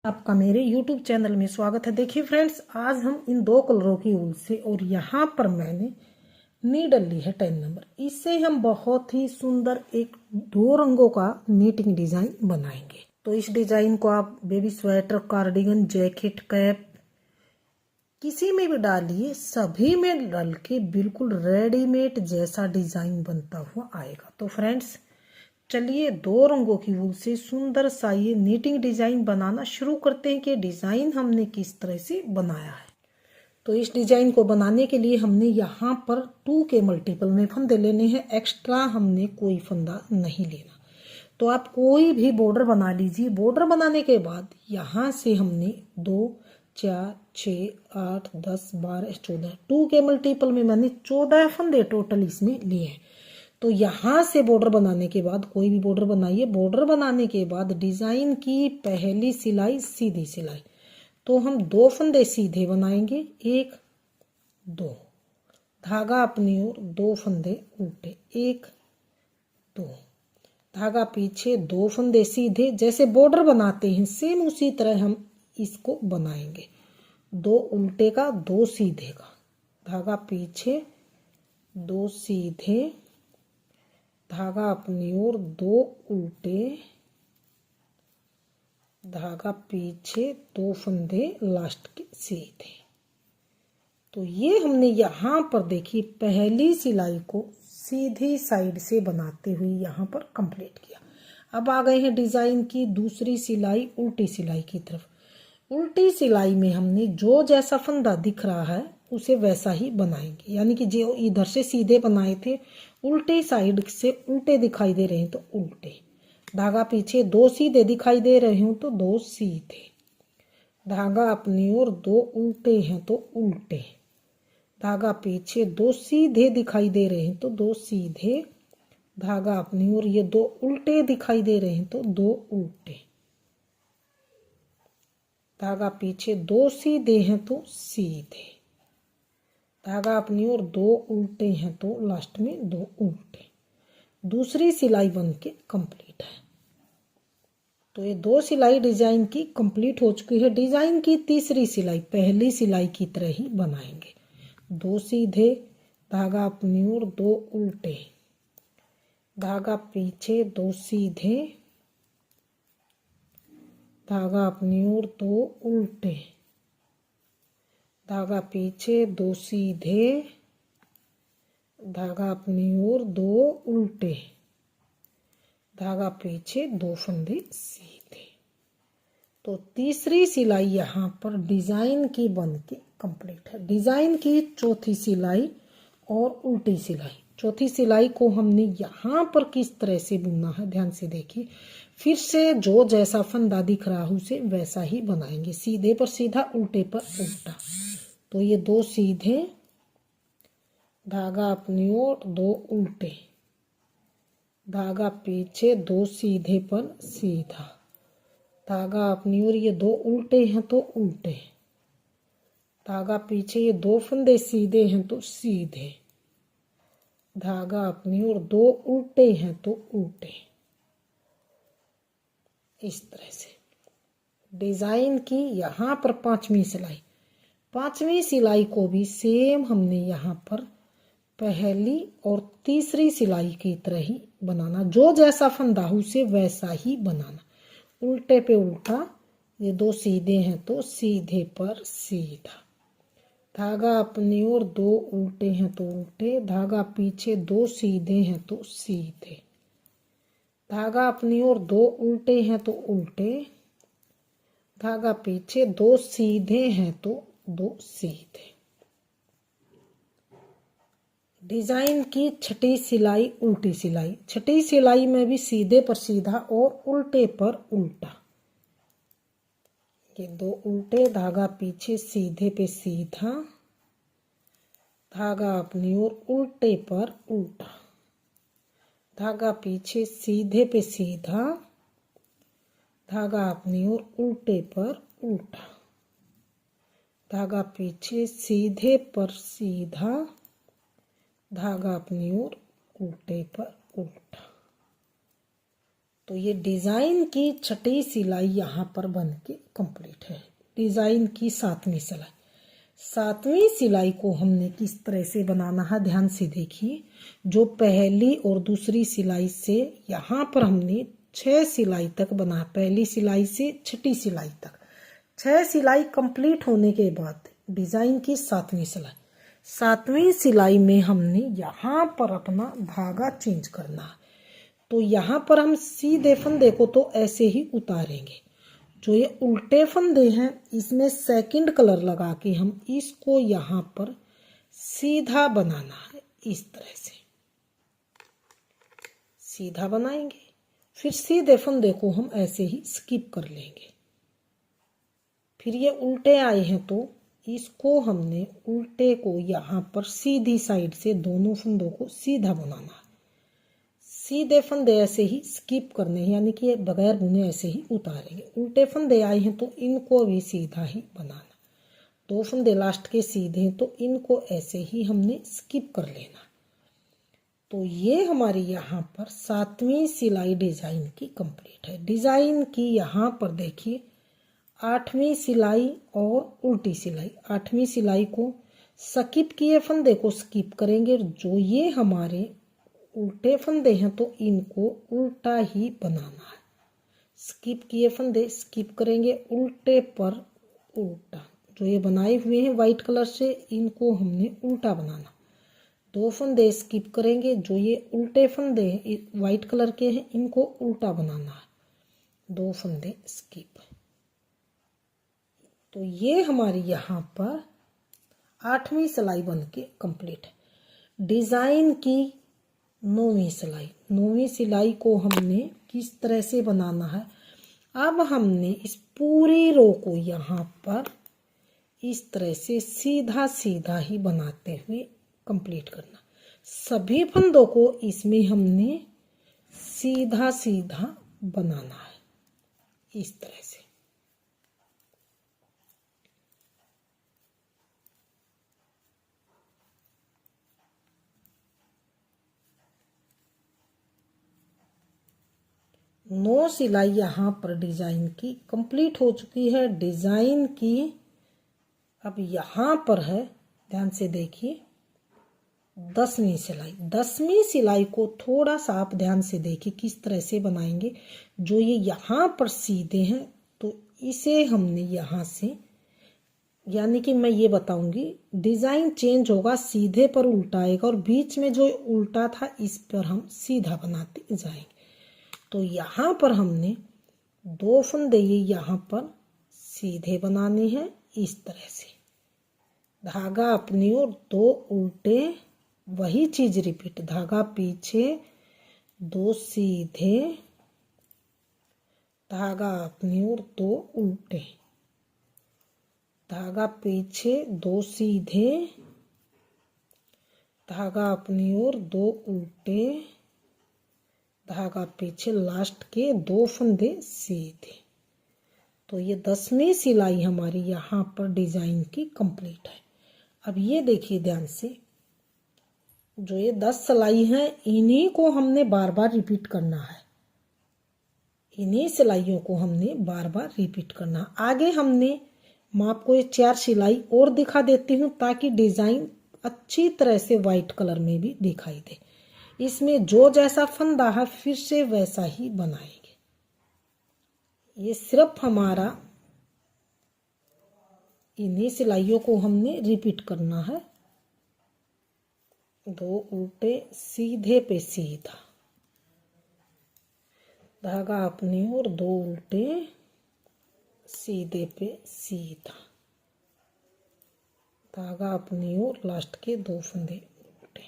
आपका मेरे YouTube channel में स्वागत है। देखिए फ्रेंड्स, आज हम इन दो कलरों की ऊल से और यहाँ पर मैंने नीडल ली है 10 नंबर, इससे हम बहुत ही सुंदर एक दो रंगों का नीटिंग डिजाइन बनाएंगे। तो इस डिजाइन को आप baby sweater, cardigan, jacket, cap किसी में भी डालिए, सभी में डाल के बिल्कुल रेडीमेड जैसा डिजाइन बनता हुआ आएगा। तो फ्रेंड्स चलिए दो रंगों की वूल से सुंदर सा ये नीटिंग डिजाइन बनाना शुरू करते हैं कि डिजाइन हमने किस तरह से बनाया है। तो इस डिजाइन को बनाने के लिए हमने यहाँ पर 2 के मल्टीपल में फंदे लेने हैं, एक्स्ट्रा हमने कोई फंदा नहीं लेना। तो आप कोई भी बॉर्डर बना लीजिए। बॉर्डर बनाने के बाद यहाँ से हमने 2, 4, 6, 8, 10, 12, 14 2 के मल्टीपल में मैंने 14 फंदे टोटल इसमें लिए हैं। तो यहाँ से बॉर्डर बनाने के बाद कोई भी बॉर्डर बनाइए। बॉर्डर बनाने के बाद डिजाइन की पहली सिलाई सीधी सिलाई, तो हम 2 फंदे सीधे बनाएंगे, 1 2, धागा अपनी ओर, 2 फंदे उल्टे, 1 2, धागा पीछे, 2 फंदे सीधे। जैसे बॉर्डर बनाते हैं सेम उसी तरह हम इसको बनाएंगे। 2 उल्टे का, 2 सीधे का, धागा पीछे, 2 सीधे, धागा अपनी ओर, 2 उल्टे, धागा पीछे, 2 फंदे लास्ट के सीधे। तो ये हमने यहाँ पर देखिए पहली सिलाई को सीधी साइड से बनाते हुए यहाँ पर कंप्लीट किया। अब आ गए हैं डिजाइन की दूसरी सिलाई, उल्टी सिलाई की तरफ। उल्टी सिलाई में हमने जो जैसा फंदा दिख रहा है उसे वैसा ही बनाएंगे, यानी कि जो इधर से सीधे बनाए थे उल्टी साइड से उल्टे दिखाई दे रहे हैं तो उल्टे, धागा पीछे, 2 सीधे दिखाई दे रहे हो तो 2 सीधे, धागा अपनी ओर, 2 उल्टे हैं तो उल्टे, धागा पीछे, 2 सीधे दिखाई दे रहे हैं तो 2 सीधे, धागा अपनी ओर, ये 2 उल्टे दिखाई दे रहे हैं तो 2 उल्टे, धागा पीछे, 2 सीधे हैं तो सीधे, धागा अपनी ओर, 2 उल्टे हैं तो लास्ट में 2 उल्टे। दूसरी सिलाई बन के कंप्लीट है। तो ये 2 सिलाई डिजाइन की कंप्लीट हो चुकी है। डिजाइन की तीसरी सिलाई पहली सिलाई की तरह ही बनाएंगे। 2 सीधे, धागा अपनी ओर, 2 उल्टे, धागा पीछे, 2 सीधे, धागा अपनी ओर, 2 उल्टे, धागा पीछे, 2 सीधे, धागा अपनी ओर, 2 उल्टे, धागा पीछे, 2 फंदे सीधे। तो तीसरी सिलाई यहाँ पर डिजाइन की बन के कंप्लीट है। डिजाइन की चौथी सिलाई और उल्टी सिलाई। चौथी सिलाई को हमने यहाँ पर किस तरह से बुनना है ध्यान से देखिए। फिर से जो जैसा फंदा दिख रहा है उसे वैसा ही बनाएंगे, सीधे पर सीधा, उल्टे पर उल्टा। तो ये 2 सीधे, धागा अपनी ओर, 2 उल्टे, धागा पीछे, 2 सीधे पर सीधा, धागा अपनी ओर, ये 2 उल्टे हैं तो उल्टे, धागा पीछे, ये 2 फंदे सीधे हैं तो सीधे, धागा अपनी ओर, 2 उल्टे हैं तो उल्टे। इस तरह से डिजाइन की यहाँ पर 5वीं सिलाई। 5वीं सिलाई को भी सेम हमने यहाँ पर पहली और तीसरी सिलाई की तरह ही बनाना, जो जैसा फंदा हो उसे वैसा ही बनाना। उल्टे पे उल्टा, ये 2 सीधे हैं तो सीधे पर सीधा, धागा अपनी ओर, 2 उल्टे हैं तो उल्टे, धागा पीछे, 2 सीधे हैं तो सीधे, धागा अपनी ओर, 2 उल्टे हैं तो उल्टे, धागा पीछे, 2 सीधे हैं तो 2 सीधे। डिजाइन की छठी सिलाई, उल्टी सिलाई। छठी सिलाई में भी सीधे पर सीधा और उल्टे पर उल्टा, ये 2 उल्टे, धागा पीछे, सीधे पे सीधा, धागा अपनी ओर, उल्टे पर उल्टा, धागा पीछे, सीधे पे सीधा, धागा अपनी ओर, उल्टे पर उल्टा, धागा पीछे, सीधे पर सीधा, धागा अपनी ओर, उल्टे पर उल्टा। तो ये डिज़ाइन की छठी सिलाई यहाँ पर बन के कंप्लीट है। डिज़ाइन की 7वीं सिलाई। 7वीं सिलाई को हमने किस तरह से बनाना है ध्यान से देखिए। जो पहली और दूसरी सिलाई से यहाँ पर हमने 6 सिलाई तक बना, पहली सिलाई से छठी सिलाई तक 6 सिलाई कंप्लीट होने के बाद डिज़ाइन की 7वीं सिलाई। 7वीं सिलाई में हमने यहाँ पर अपना धागा चेंज करना है। तो यहाँ पर हम सीधे फंदे को तो ऐसे ही उतारेंगे। जो ये उल्टे फंदे हैं इसमें सेकंड कलर लगा के हम इसको यहाँ पर सीधा बनाना है। इस तरह से सीधा बनाएंगे, फिर सीधे फंदे को हम ऐसे ही स्किप कर लेंगे। फिर ये उल्टे आए हैं तो इसको हमने उल्टे को यहाँ पर सीधी साइड से दोनों फंदों को सीधा बनाना है। सीधे फंदे ऐसे ही स्किप करने हैं, यानी कि बगैर बुने ऐसे ही उतारेंगे। उल्टे फंदे आए हैं तो इनको भी सीधा ही बनाना। 2 फंदे लास्ट के सीधे हैं तो इनको ऐसे ही हमने स्किप कर लेना। तो ये हमारी यहाँ पर 7वीं सिलाई डिज़ाइन की कंप्लीट है। डिज़ाइन की यहाँ पर देखिए 8वीं सिलाई और उल्टी सिलाई। 8वीं सिलाई को स्किप किए फंदे को स्किप करेंगे। जो ये हमारे उल्टे फंदे हैं तो इनको उल्टा ही बनाना है। स्किप किए फंदे स्किप करेंगे, उल्टे पर उल्टा। जो ये बनाए हुए हैं वाइट कलर से इनको हमने उल्टा बनाना। 2 फंदे स्किप करेंगे, जो ये उल्टे फंदे वाइट कलर के हैं इनको उल्टा बनाना है। 2 फंदे स्किप। तो ये हमारी यहाँ पर 8वीं सिलाई बन के कंप्लीट है। डिज़ाइन की 9वीं सिलाई। 9वीं सिलाई को हमने किस तरह से बनाना है। अब हमने इस पूरी रो को यहाँ पर इस तरह से सीधा सीधा ही बनाते हुए कंप्लीट करना। सभी फंदों को इसमें हमने सीधा सीधा बनाना है इस तरह से। नौ सिलाई यहाँ पर डिज़ाइन की कंप्लीट हो चुकी है। डिज़ाइन की अब यहाँ पर है, ध्यान से देखिए 10वीं सिलाई। 10वीं सिलाई को थोड़ा सा आप ध्यान से देखिए किस तरह से बनाएंगे। जो ये यहाँ पर सीधे हैं तो इसे हमने यहाँ से, यानी कि मैं ये बताऊंगी डिज़ाइन चेंज होगा, सीधे पर उल्टा आएगा और बीच में जो उल्टा था इस पर हम सीधा बनाते जाएंगे। तो यहाँ पर हमने 2 फंदे ये यहाँ पर सीधे बनाने हैं इस तरह से। धागा अपनी ओर, 2 उल्टे, वही चीज रिपीट। धागा पीछे, 2 सीधे, धागा अपनी ओर, 2 उल्टे। धागा पीछे, 2 सीधे, धागा अपनी ओर, 2 उल्टे, धागा पीछे, लास्ट के 2 फंदे सीधे। तो ये 10वीं सिलाई हमारी यहाँ पर डिज़ाइन की कंप्लीट है। अब ये देखिए ध्यान से, जो ये 10 सिलाई हैं इन्हीं को हमने बार बार रिपीट करना है। इन्हीं सिलाइयों को हमने बार बार रिपीट करना। आगे हमने, मैं आपको ये 4 सिलाई और दिखा देती हूँ ताकि डिज़ाइन अच्छी तरह से वाइट कलर में भी दिखाई दे। इसमें जो जैसा फंदा है फिर से वैसा ही बनाएंगे। ये सिर्फ हमारा इन्हीं सिलाइयों को हमने रिपीट करना है। 2 उल्टे, सीधे पे सीधा, धागा अपनी ओर, 2 उल्टे, सीधे पे सीधा, धागा अपनी ओर, लास्ट के 2 फंदे उल्टे।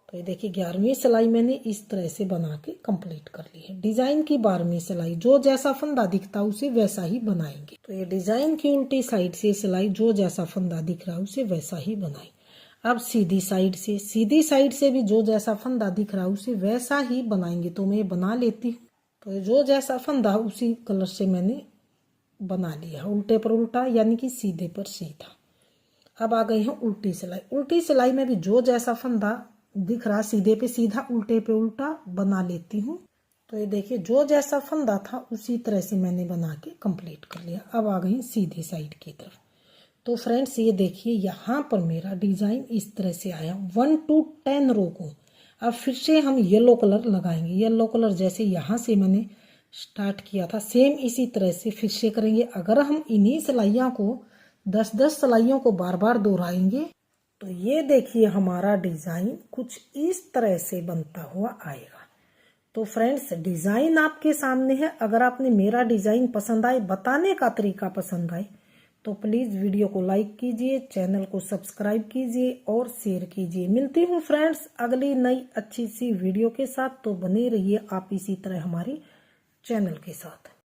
तो ये देखिए 11वीं सिलाई मैंने इस तरह से बना के कंप्लीट कर ली है। डिज़ाइन की 12वीं सिलाई, जो जैसा फंदा दिखता उसे वैसा ही बनाएंगे। तो ये डिज़ाइन की उल्टी साइड से सिलाई, जो जैसा फंदा दिख रहा है उसे वैसा ही बनाएंगे। अब सीधी साइड से, सीधी साइड से भी जो जैसा फंदा दिख रहा है उसे वैसा ही बनाएंगे। तो मैं बना लेती हूँ। तो जो जैसा फंदा उसी कलर से मैंने बना लिया, उल्टे पर उल्टा यानी कि सीधे पर सीधा। अब आ गई है उल्टी सिलाई। उल्टी सिलाई में भी जो जैसा फंदा दिख रहा सीधे पे सीधा, उल्टे पे उल्टा बना लेती हूँ। तो ये देखिए जो जैसा फंदा था उसी तरह से मैंने बना के कंप्लीट कर लिया। अब आ गई सीधी साइड की तरफ। तो फ्रेंड्स ये देखिए यहाँ पर मेरा डिज़ाइन इस तरह से आया 1 to 10 रो को। अब फिर से हम येलो कलर लगाएंगे। येलो कलर जैसे यहाँ से मैंने स्टार्ट किया था सेम इसी तरह से फिर से करेंगे। अगर हम इन्हीं सिलाइयों को 10-10 सिलाइयों को बार बार दोहराएंगे तो ये देखिए हमारा डिज़ाइन कुछ इस तरह से बनता हुआ आएगा। तो फ्रेंड्स डिज़ाइन आपके सामने है। अगर आपने मेरा डिज़ाइन पसंद आए, बताने का तरीका पसंद आए, तो प्लीज़ वीडियो को लाइक कीजिए, चैनल को सब्सक्राइब कीजिए और शेयर कीजिए। मिलती हूँ फ्रेंड्स अगली नई अच्छी सी वीडियो के साथ। तो बने रहिए आप इसी तरह हमारी चैनल के साथ।